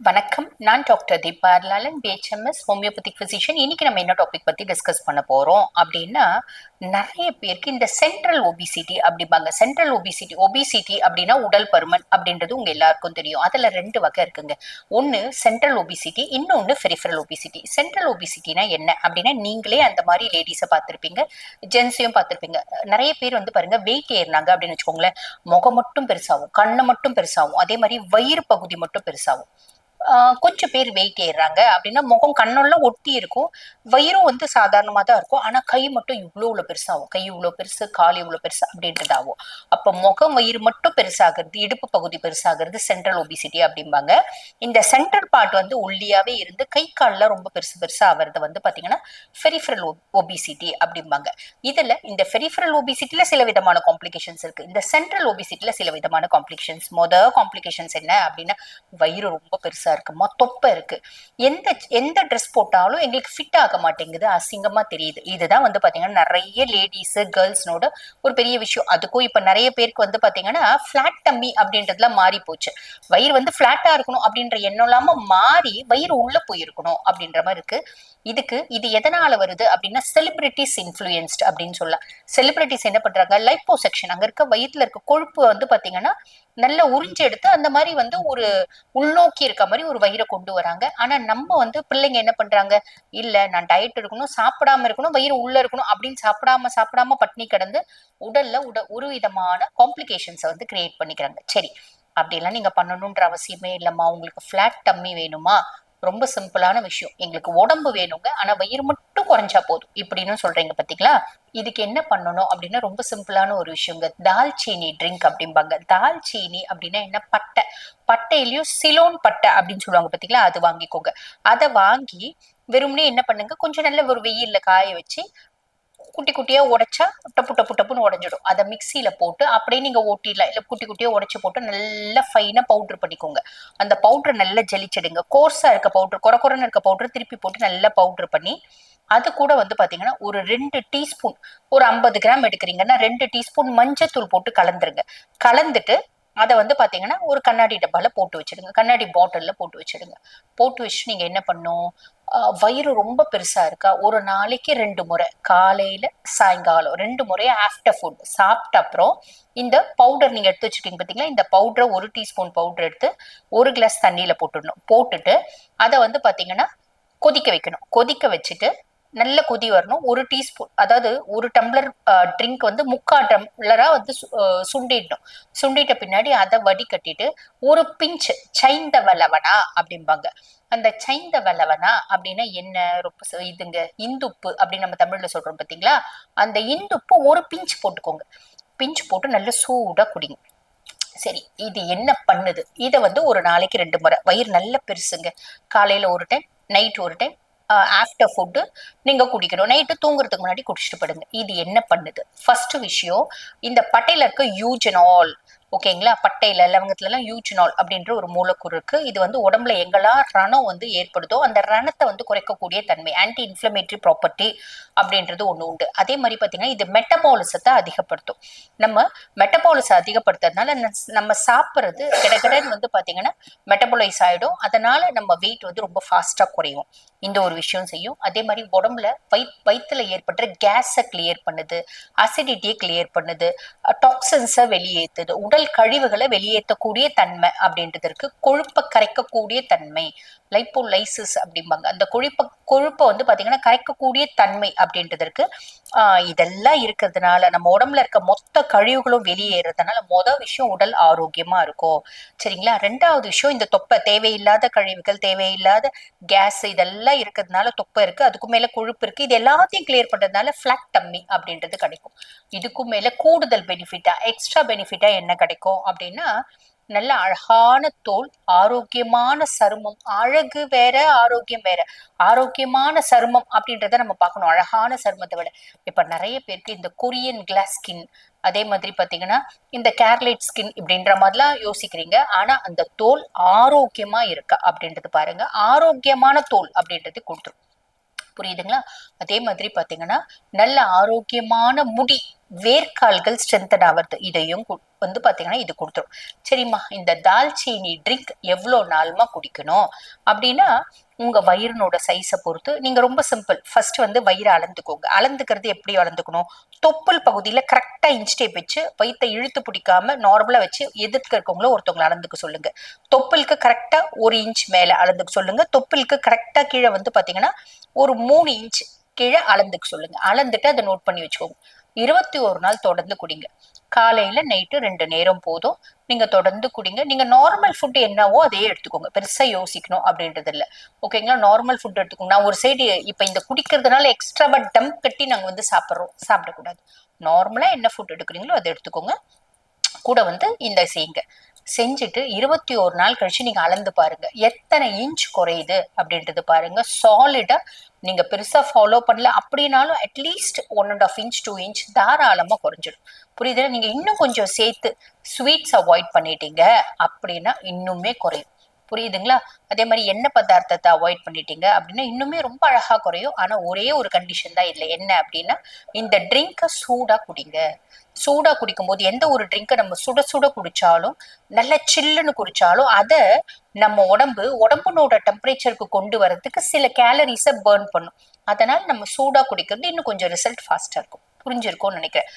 வணக்கம். நான் doctor Deepa Arlalan, BHMS homeopathic physician. இன்னைக்கு நம்ம என்ன டாபிக் பத்தி டிஸ்கஸ் பண்ண போறோம் அப்படின்னா, நிறைய பேருக்கு இந்த சென்ட்ரல் ஒபிசிட்டி அப்படிம்பாங்க. சென்ட்ரல் ஒபிசிட்டி அப்படின்னா உடல் பருமன் அப்படின்றது உங்க எல்லாருக்கும் தெரியும். அதுல ரெண்டு வகை இருக்குங்க. ஒன்னு சென்ட்ரல் ஒபிசிட்டி, இன்னொன்னு பெரிஃபரல் ஒபிசிட்டி. சென்ட்ரல் ஒபிசிட்டினா என்ன அப்படின்னா, நீங்களே அந்த மாதிரி லேடிஸை பார்த்திருப்பீங்க, ஜென்ஸையும் பார்த்திருப்பீங்க. நிறைய பேர் வந்து பாருங்க, வெயிட் ஏறினாங்க அப்படின்னு வச்சுக்கோங்களேன், முகம் மட்டும் பெருசாகும், கண்ணு மட்டும் பெருசாகும், அதே மாதிரி வயிறு பகுதி மட்டும் பெருசாகும். கொஞ்சம் பேர் வெயிட் ஏறுறாங்க அப்படின்னா முகம் கண்ணெல்லாம் ஒட்டி இருக்கும், வயிறும் வந்து சாதாரணமா தான் இருக்கும், ஆனா கை மட்டும் இவ்வளவு பெருசாகும், கை இவ்வளவு பெருசு, கால் இவ்வளவு பெருசு அப்படின்றது ஆகும். அப்ப முகம் வயிறு மட்டும் பெருசாகிறது, இடுப்பு பகுதி பெருசாகிறது சென்ட்ரல் ஒபிசிட்டி அப்படிம்பாங்க. இந்த சென்ட்ரல் பார்ட் வந்து ஒல்லியாவே இருந்து கை கால்லாம் ரொம்ப பெருசு பெருசா ஆகிறது வந்து பாத்தீங்கன்னா பெரிஃபரல் ஒபிசிட்டி அப்படிம்பாங்க. இதுல இந்த பெரிஃபரல் ஒபிசிட்டில சில விதமான காம்ப்ளிகேஷன்ஸ் இருக்கு. இந்த சென்ட்ரல் ஒபிசிட்டில சில விதமான காம்ப்ளிகேஷன்ஸ். காம்ப்ளிகேஷன்ஸ் என்ன அப்படின்னா, வயிறு ரொம்ப பெருசா இருக்குமா, தொப்பை இருக்கு, எந்த எந்த ட்ரெஸ் போட்டாலும் எங்களுக்கு ஃபிட் ஆக மாட்டேங்குது, அசிங்கமா தெரியுது. இதுதான் வந்து பாத்தீங்கன்னா நிறைய லேடிஸ் கேர்ள்ஸ்னோட ஒரு பெரிய விஷயம். அதுக்கும் இப்ப நிறைய பேருக்கு வந்து பாத்தீங்கன்னா பிளாட் டம்மி அப்படின்றதுல மாறி போச்சு. வயிறு வந்து பிளாட்டா இருக்கணும் அப்படின்ற எண்ணம் இல்லாம மாறி வயிறு உள்ள போயிருக்கணும் அப்படின்ற மாதிரி இருக்கு. இது எதனால வருது அப்படின்னா, செலிபிரிட்டிஸ் இன்ஃபுளுயன்ஸ்ட் அப்படின்னு சொல்லலாம். செலிபிரிட்டிஸ் என்ன பண்றாங்க, லைப்போசெக்ஷன், அங்க இருக்க வயிற்றுல இருக்க கொழுப்பு வந்து பாத்தீங்கன்னா நல்லா உறிஞ்சு எடுத்து அந்த மாதிரி வந்து ஒரு உள்நோக்கி இருக்க மாதிரி ஒரு வயிறை கொண்டு வராங்க. ஆனா நம்ம வந்து பிள்ளைங்க என்ன பண்றாங்க, இல்ல நான் டயட் இருக்கணும், சாப்பிடாம இருக்கணும், வயிறு உள்ள இருக்கணும் அப்படின்னு சாப்பிடாம பட்னி கிடந்து உடல்ல ஒரு விதமான காம்ப்ளிகேஷன்ஸை வந்து கிரியேட் பண்ணிக்கிறாங்க. சரி, அப்படிலாம் நீங்க பண்ணணும்ன்ற அவசியமே இல்லம்மா. உங்களுக்கு பிளாட் டம்மி வேணுமா, ரொம்ப சிம்பிளான விஷயம், எங்களுக்கு உடம்பு வேணுங்க ஆனா வயிறு மட்டும் குறைஞ்சா போதும் இப்படின்னு சொல்றீங்க பாத்தீங்களா. இதுக்கு என்ன பண்ணணும் அப்படின்னா, ரொம்ப சிம்பிளான ஒரு விஷயங்க, தால்சீனி ட்ரிங்க் அப்படிம்பாங்க. தால்சீனி அப்படின்னா என்ன, பட்டை, பட்டையிலயும் சிலோன் பட்டை அப்படின்னு சொல்லுவாங்க பாத்தீங்களா, அது வாங்கிக்கோங்க. அதை வாங்கி வெறுமனே என்ன பண்ணுங்க, கொஞ்சம் நல்ல ஒரு வெயில்ல காய வச்சு குட்டி குட்டியா உடைச்சா டப்பு டப்பு டப்புன்னு உடஞ்சிடும். அதை மிக்சியில போட்டு அப்படியே நீங்க ஓட்டிடலாம், இல்ல குட்டி குட்டியா உடைச்சு போட்டு நல்லா ஃபைனா பவுடர் பண்ணிக்கோங்க. அந்த பவுடர் நல்லா ஜலிச்சிடுங்க. கோர்ஸா இருக்க பவுடர், குறைன்னு இருக்க பவுடர் திருப்பி போட்டு நல்லா பவுடர் பண்ணி, அது கூட வந்து பாத்தீங்கன்னா ஒரு 2 டீஸ்பூன், ஒரு 50 கிராம் எடுக்கிறீங்கன்னா 2 டீஸ்பூன் மஞ்சத்தூள் போட்டு கலந்துருங்க. கலந்துட்டு அதை வந்து பாத்தீங்கன்னா ஒரு கண்ணாடி டப்பால போட்டு வச்சிடுங்க, கண்ணாடி பாட்டில்ல போட்டு வச்சிடுங்க. போட்டு வச்சு நீங்க என்ன பண்ணும், வயிறு ரொம்ப பெருசா இருக்கா, ஒரு நாளைக்கு 2 முறை, காலையில சாயங்காலம் 2 முறை ஆஃப்டர் ஃபுட் சாப்பிட்ட அப்புறம் இந்த பவுடர் நீங்க எடுத்து வச்சுக்கீங்க பாத்தீங்களா, இந்த பவுடரை 1 டீஸ்பூன் பவுடர் எடுத்து ஒரு கிளாஸ் தண்ணியில போட்டுடணும். போட்டுட்டு அதை வந்து பாத்தீங்கன்னா கொதிக்க வைக்கணும். கொதிக்க வச்சுட்டு நல்ல கொதி வரணும். 1 டீஸ்பூன், அதாவது ஒரு டம்ளர் ட்ரிங்க் வந்து 3/4 டம்ளரா வந்து சுண்டிடணும். சுண்டிட்ட பின்னாடி அதை வடிகட்டிட்டு ஒரு பிஞ்ச் சைந்தவ லவணா அப்படிம்பாங்க. அந்த சைந்தவ லவணா அப்படின்னா என்ன, ரொம்ப இதுங்க, இந்துப்பு அப்படின்னு நம்ம தமிழ்ல சொல்றோம் பாத்தீங்களா, அந்த இந்துப்பு ஒரு பிஞ்ச் போட்டுக்கோங்க. பிஞ்ச் போட்டு நல்ல சூடா குடிங்க. சரி, இது என்ன பண்ணுது, இதை வந்து ஒரு நாளைக்கு 2 முறை, வயிறு நல்ல பெருசுங்க, காலையில ஒரு டைம், நைட் ஒரு டைம், ஆஃப்டர் ஃபுட்டு நீங்க குடிக்கணும். நைட்டு தூங்குறதுக்கு முன்னாடி குடிச்சிட்டு படுங்க. இது என்ன பண்ணுது, ஃபர்ஸ்ட் விஷயம், இந்த பட்டையில இருக்க யூஜனால், ஓகேங்களா, பட்டையில லவங்கத்துல எல்லாம் யூஜினால் அப்படின்ற ஒரு மூலக்கூறு இருக்கு. இது வந்து உடம்புல எங்கெல்லாம் ரணம் வந்து ஏற்படுதோ அந்த ரணத்தை வந்து குறைக்கக்கூடிய தன்மை, ஆன்டி இன்ஃபிளமேட்டரி ப்ராப்பர்ட்டி அப்படின்றது ஒண்ணு உண்டு. அதே மாதிரி பாத்தீங்கன்னா இது மெட்டபாலிசத்தை அதிகப்படுத்தும். நம்ம மெட்டபாலிசம் அதிகப்படுத்துறதுனால நம்ம சாப்பிட்றது கிடக்கிடன்னு வந்து பாத்தீங்கன்னா மெட்டபாலைஸ் ஆயிடும். அதனால நம்ம வெயிட் வந்து ரொம்ப ஃபாஸ்டா குறையும். இந்த ஒரு விஷயம் செய்யும். அதே மாதிரி உடம்புல வயிற்றுல ஏற்படுற கேஸை கிளியர் பண்ணுது, அசிடிட்டியை கிளியர் பண்ணுது, டாக்ஸன்ஸை வெளியேற்றுது, உடல் கழிவுகளை வெளியேற்றக்கூடிய தன்மை அப்படின்றது இருக்கு. கொழுப்பை கரைக்கக்கூடிய தன்மை, லைப்போலைசிஸ் அப்படிம்பாங்க. அந்த கொழுப்பை வந்து பாத்தீங்கன்னா கரைக்கக்கூடிய தன்மை அப்படின்றது இருக்கு. இதெல்லாம் இருக்கிறதுனால நம்ம உடம்புல இருக்க மொத்த கழிவுகளும் வெளியேறதுனால விஷயம் உடல் ஆரோக்கியமா இருக்கும். சரிங்களா. ரெண்டாவது விஷயம், இந்த தொப்பை, தேவையில்லாத கழிவுகள், தேவையில்லாத கேஸ், இதெல்லாம் இருக்கிறதுனால தொப்பை இருக்கு, அதுக்கு மேல கொழுப்பு இருக்கு, இது எல்லாத்தையும் கிளியர் பண்றதுனால பிளாட் டம்மி அப்படின்றது கிடைக்கும். இதுக்கும் மேல கூடுதல் பெனிஃபிட்டா, எக்ஸ்ட்ரா பெனிஃபிட்டா என்ன கிடைக்கும் அப்படின்னா, நல்ல அழகான தோல், ஆரோக்கியமான சருமம். அழகு வேற, ஆரோக்கியம் வேற. ஆரோக்கியமான சருமம் அப்படின்றத நம்ம பார்க்கணும், அழகான சருமத்தை விட. இப்ப நிறைய பேருக்கு இந்த கொரியன் கிளாஸ் ஸ்கின், அதே மாதிரி பாத்தீங்கன்னா இந்த கேர்லைட் ஸ்கின் இப்படின்ற மாதிரிலாம் யோசிக்கிறீங்க. ஆனா அந்த தோல் ஆரோக்கியமா இருக்கா அப்படின்றது பாருங்க. ஆரோக்கியமான தோல் அப்படின்றது கொடுத்துரும். புரியுதுங்களா? அதே மாதிரி பாத்தீங்கன்னா நல்ல ஆரோக்கியமான முடி, வேர்க்கால்கள் ஸ்ட்ரென்தன் ஆகிறது, இதையும் வந்து பாத்தீங்கன்னா இது கொடுத்துரும். சரிம்மா, இந்த தால்சீனி ட்ரிங்க் எவ்வளவு நாளுமா குடிக்கணும் அப்படின்னா, உங்க வயிறுனோட சைஸை பொறுத்து நீங்க ரொம்ப சிம்பிள். ஃபர்ஸ்ட் வந்து வயிறு அளந்துக்கோங்க. அளந்துக்கிறது எப்படி அளந்துக்கணும்? தொப்புள் பகுதியில கரெக்டா இன்ச் டேப் வச்சு வயித்தை இழுத்து பிடிக்காம நார்மலா வச்சு எதிர்க்க இருக்கவங்கள ஒருத்தவங்களை அளந்துக்க சொல்லுங்க. தொப்புளுக்கு கரெக்டா 1 இன்ச் மேல அளந்துக்க சொல்லுங்க. தொப்புளுக்கு கரெக்டா கீழே வந்து பாத்தீங்கன்னா ஒரு 3 இன்ச் கீழே அளந்துக்க சொல்லுங்க. அளந்துட்டு அதை நோட் பண்ணி வச்சுக்கோங்க. 21 நாள் தொடர்ந்து குடிங்க. காலையில நைட்டு 2 நேரம் போதும். நீங்க தொடர்ந்து குடிங்க. நீங்க நார்மல் ஃபுட் என்னவோ அதையே எடுத்துக்கோங்க. பெருசா யோசிக்கணும் அப்படின்றது இல்ல. ஓகேங்களா? நார்மல் ஃபுட் எடுத்துக்கோங்க. நான் ஒரு சைடு இப்ப இந்த குடிக்கிறதுனால எக்ஸ்ட்ராவா டம்ப் கட்டி நாங்க வந்து சாப்பிடுறோம், சாப்பிடக்கூடாது. நார்மலா என்ன ஃபுட் எடுக்கிறீங்களோ அதை எடுத்துக்கோங்க. கூட வந்து இந்த செய்யுங்க. செஞ்சுட்டு 21 நாள் கழிச்சு நீங்க அளந்து பாருங்க, எத்தனை இன்ச் குறையுது அப்படின்றது பாருங்க. சாலிடா நீங்க பெருசா ஃபாலோ பண்ணல அப்படின்னாலும் அட்லீஸ்ட் 1.5 இன்ச் 2 இன்ச் தாராளமா குறைஞ்சிடும். புரியுது? நீங்க இன்னும் கொஞ்சம் சேர்த்து ஸ்வீட்ஸ் அவாய்ட் பண்ணிட்டீங்க அப்படின்னா இன்னுமே குறையும். புரியுதுங்களா? அதே மாதிரி எண்ணெய் பதார்த்தத்தை அவாய்ட் பண்ணிட்டீங்க அப்படின்னா இன்னுமே ரொம்ப அழகா குறையும். ஆனா ஒரே ஒரு கண்டிஷன் தான் இல்லை. என்ன அப்படின்னா, இந்த ட்ரிங்கை சூடா குடிங்க. சூடா குடிக்கும் போது எந்த ஒரு ட்ரிங்கை நம்ம சுட சுட குடிச்சாலும், நல்ல சில்லுன்னு குடிச்சாலும் அதை நம்ம உடம்புனோட டெம்பரேச்சருக்கு கொண்டு வரதுக்கு சில கேலரிஸை பேர்ன் பண்ணும். அதனால நம்ம சூடா குடிக்கிறது இன்னும் கொஞ்சம் ரிசல்ட் ஃபாஸ்டா இருக்கும். புரிஞ்சிருக்கும்னு நினைக்கிறேன்.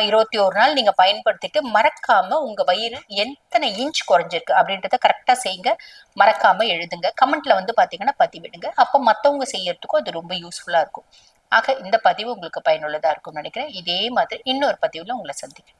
21 நாள் நீங்க பயன்படுத்திட்டு மறக்காம உங்க வயிறு எத்தனை இன்ச் குறைஞ்சிருக்கு அப்படின்றத கரெக்டா செய்யுங்க. மறக்காம எழுதுங்க. கமெண்ட்ல வந்து பாத்தீங்கன்னா பதிவிடுங்க. அப்ப மத்தவங்க செய்யறதுக்கும் அது ரொம்ப யூஸ்ஃபுல்லா இருக்கும். ஆக இந்த பதிவு உங்களுக்கு பயனுள்ளதா இருக்கும்னு நினைக்கிறேன். இதே மாதிரி இன்னொரு பதிவுல உங்களை சந்திக்கிறேன்.